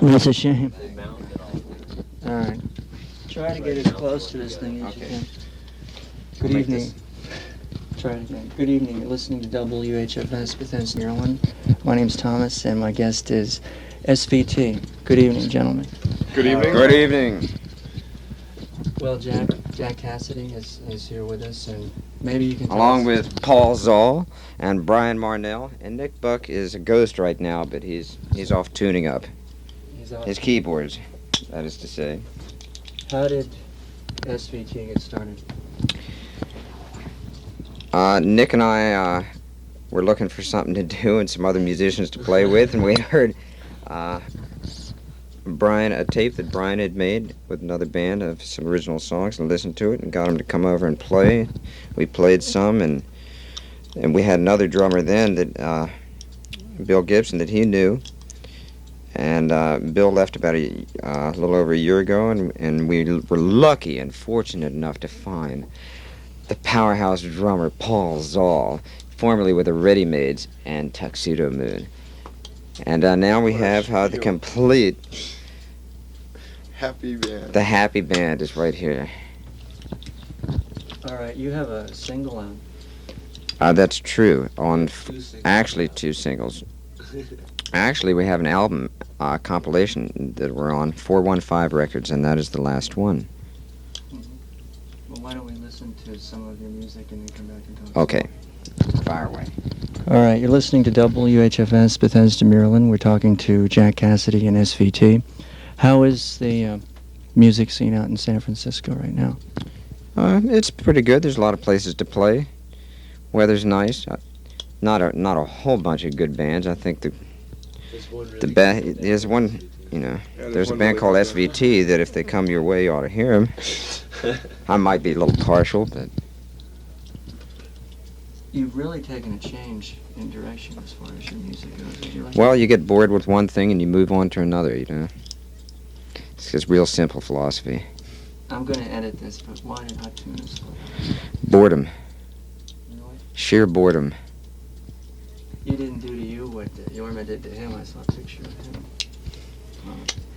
That's a shame. All right. Try to get as close to this thing as you can. Good evening. Try it again. Good evening. You're listening to WHFS Bethesda, Maryland. My name's Thomas, and my guest is SVT. Good evening, gentlemen. Good evening. Good evening. Well, Jack Casady is here with us, and maybe you can tell Along us- with Paul Zoll and Brian Marnell, and Nick Buck is a ghost right now, but he's off tuning up He's out. his keyboards, that is to say. How did SVT get started? Nick and I were looking for something to do and some other musicians to play with, and we heard a tape that Brian had made with another band of some original songs, and listened to it and got him to come over and play. We played some, and we had another drummer then that Bill Gibson that he knew, and Bill left about a little over a year ago, and we were lucky and fortunate enough to find the powerhouse drummer Paul Zoll, formerly with the Ready Mades and Tuxedo Moon. And now we have the complete Happy band. The happy band is right here. All right, you have a single out. That's true. On Two singles. actually 2 singles. Actually, we have an album compilation that we're on, 415 Records, and that is the last one. Well, why don't we listen to some of your music and then come back and talk? Okay, fire away. All right, you're listening to WHFS Bethesda, Maryland. We're talking to Jack Casady and SVT. How is the music scene out in San Francisco right now? It's pretty good. There's a lot of places to play. Weather's nice. Not a whole bunch of good bands. I think there's one, there's a band called SVT that if they come your way, you ought to hear them. I might be a little partial, but You've really taken a change in direction as far as your music goes. Would you like well, you get bored with one thing and you move on to another. It's just real simple philosophy. I'm going to edit this, but why did I tune this way? Boredom, Really? sheer boredom. You didn't do to you what Yorma did to him. I saw a picture of him.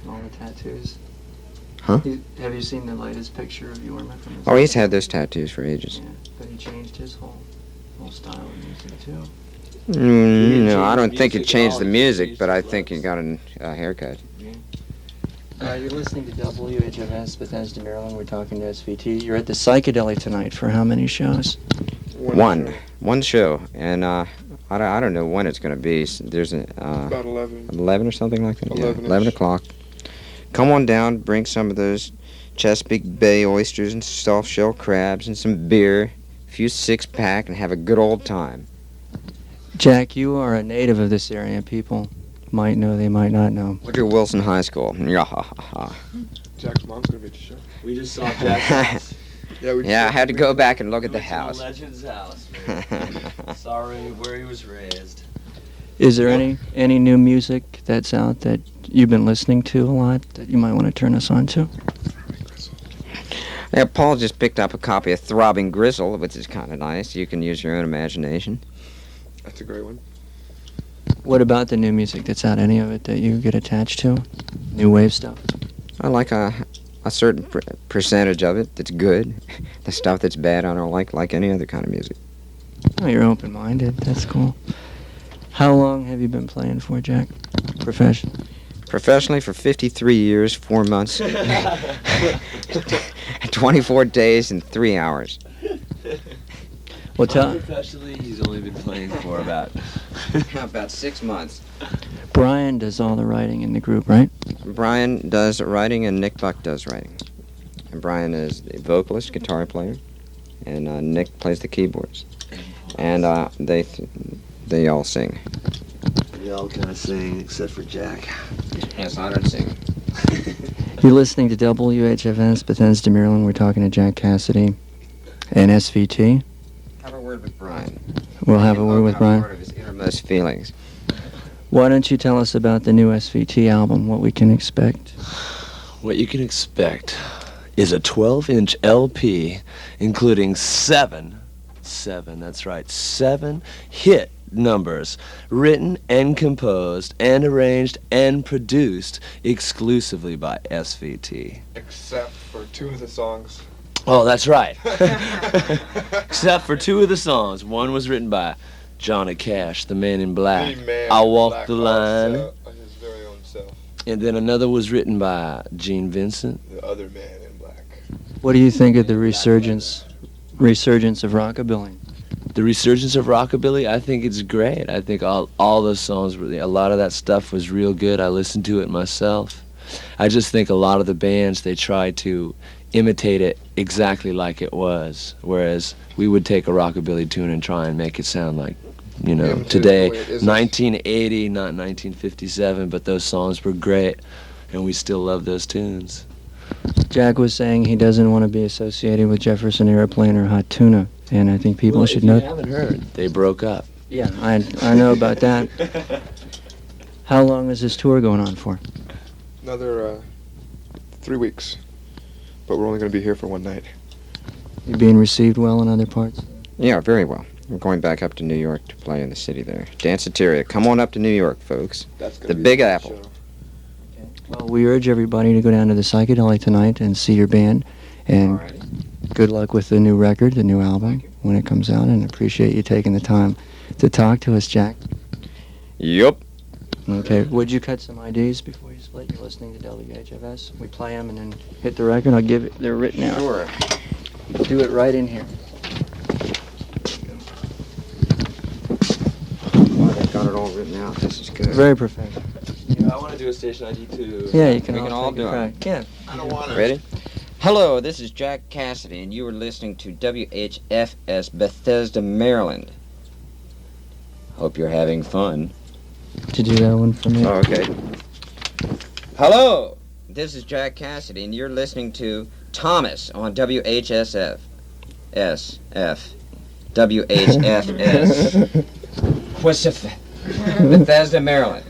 All the tattoos. Huh? Have you seen the latest picture of Yorma from his Oh, he's had those tattoos for ages. Yeah, but he changed his whole style of music, too. No, I don't change think the it music changed at the all, music, it but I changed think the he got a haircut. You're listening to WHFS Bethesda, Maryland. We're talking to SVT. You're at the Psychedelic tonight for how many shows? One show, and I don't know when it's going to be. There's About 11. 11 or something like that. 11-ish. 11 o'clock. Come on down, bring some of those Chesapeake Bay oysters and soft shell crabs and some beer, a few 6-pack, and have a good old time. Jack, you are a native of this area. People might know, they might not know. Woodrow Wilson High School. Yeah, ha, ha, ha. Jack's mom's gonna be at the show. We just saw Jack's house. Yeah, I had to go back and look at the We went to house. Legend's house. Man. Sorry, where he was raised. Is there any new music that's out that you've been listening to a lot that you might want to turn us on to? Yeah, Paul just picked up a copy of Throbbing Gristle, which is kind of nice. You can use your own imagination. That's a great one. What about the new music that's out? Any of it that you get attached to? New wave stuff? I like a certain percentage of it that's good. The stuff that's bad, I don't like any other kind of music. Oh, you're open-minded. That's cool. How long have you been playing for, Jack? Professionally? Professionally for 53 years, 4 months, 24 days, and 3 hours. Well, tell Professionally, he's only been playing for about... About 6 months. Brian does all the writing in the group, right? Brian does writing and Nick Buck does writing. And Brian is the vocalist, guitar player, and Nick plays the keyboards. And they all sing. We all kind of sing, except for Jack. Yes, I don't sing. You're listening to WHFS Bethesda, Maryland. We're talking to Jack Casady and SVT. Have a word with Brian. We'll have a word with Brian. Part of his innermost feelings. Why don't you tell us about the new SVT album, what we can expect? What you can expect is a 12-inch LP, including 7 7, that's right. 7 hit numbers written and composed and arranged and produced exclusively by SVT. Except for 2 of the songs. Oh, that's right. Except for 2 of the songs. One was written by Johnny Cash, the Man in Black. The Man I'll in Walk Black the Line. on his very own self. And then another was written by Gene Vincent. The other Man in Black. What do you think of the resurgence of rockabilly? The resurgence of rockabilly, I think it's great. I think all those songs, a lot of that stuff was real good. I listened to it myself. I just think a lot of the bands, they tried to imitate it exactly like it was, whereas we would take a rockabilly tune and try and make it sound like, you know, Imitate today, the way it is. 1980, not 1957, but those songs were great, and we still love those tunes. Jack was saying he doesn't want to be associated with Jefferson Airplane or Hot Tuna, and I think people should know. If you haven't heard, they broke up. Yeah, I know about that. How long is this tour going on for? Another 3 weeks. But we're only going to be here for one night. You being received well in other parts? Yeah, very well. We're going back up to New York to play in the city there. Danceteria, come on up to New York, folks. That's gonna The be Big a good Apple. show. Well, we urge everybody to go down to the Psychedelic tonight and see your band. And good luck with the new record, the new album, when it comes out. And appreciate you taking the time to talk to us, Jack. Yup. Okay, would you cut some IDs before you split? You're listening to WHFS. We play them and then hit the record. I'll give it, they're written out. Sure. Do it right in here. Oh, they've got it all written out. This is good. Very professional. Yeah, I want to do a station ID too. Yeah, you can We can all take a do it. crack. Yeah. I don't want to. Ready? Hello, this is Jack Casady, and you are listening to WHFS Bethesda, Maryland. Hope you're having fun. Did you do that one for me? Oh, okay. Hello, this is Jack Casady, and you're listening to Thomas on WHSF. SF. WHFS. Bethesda, Maryland.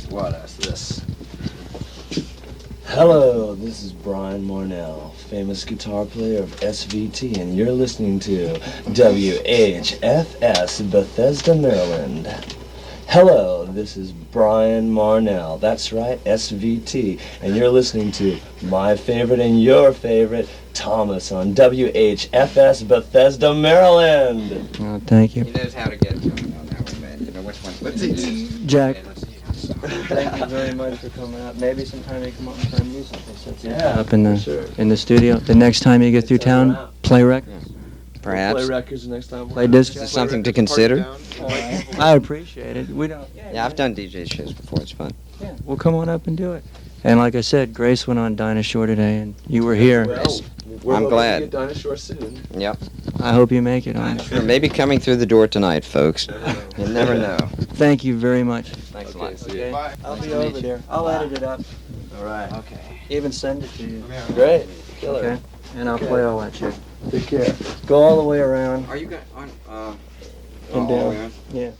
What is this? Hello, this is Brian Mornell, famous guitar player of SVT, and you're listening to WHFS Bethesda, Maryland. Hello, this is Brian Marnell, that's right, SVT, and you're listening to my favorite and your favorite, Thomas, on WHFS Bethesda, Maryland. Oh, thank you. He knows how to get to him on that one, man. You know which one's Let's eat. Jack, Let's see. thank you very much for coming up. Maybe sometime you come up and play music. Yeah, Up in sure. the studio. The next time you get through town, play records. Perhaps. Play records next time. Play disc. This is something to consider. I appreciate it. We don't. Yeah, I've done DJ shows before. It's fun. Yeah, well, come on up and do it. And like I said, Grace went on Dinah Shore today, and you were here. Well, we're I'm hoping glad. to get Dinosaur soon. Yep. I hope you make it on. Sure, maybe coming through the door tonight, folks. You never know. Thank you very much. Thanks Okay, a lot. see ya. Okay? Bye. I'll Nice be to meet over you. there. I'll edit it up. All right. Okay. Even send it to you. Great. Killer. Okay? And I'll play all that shit. Take care. Go all the way around Are you going on? and down. Yeah.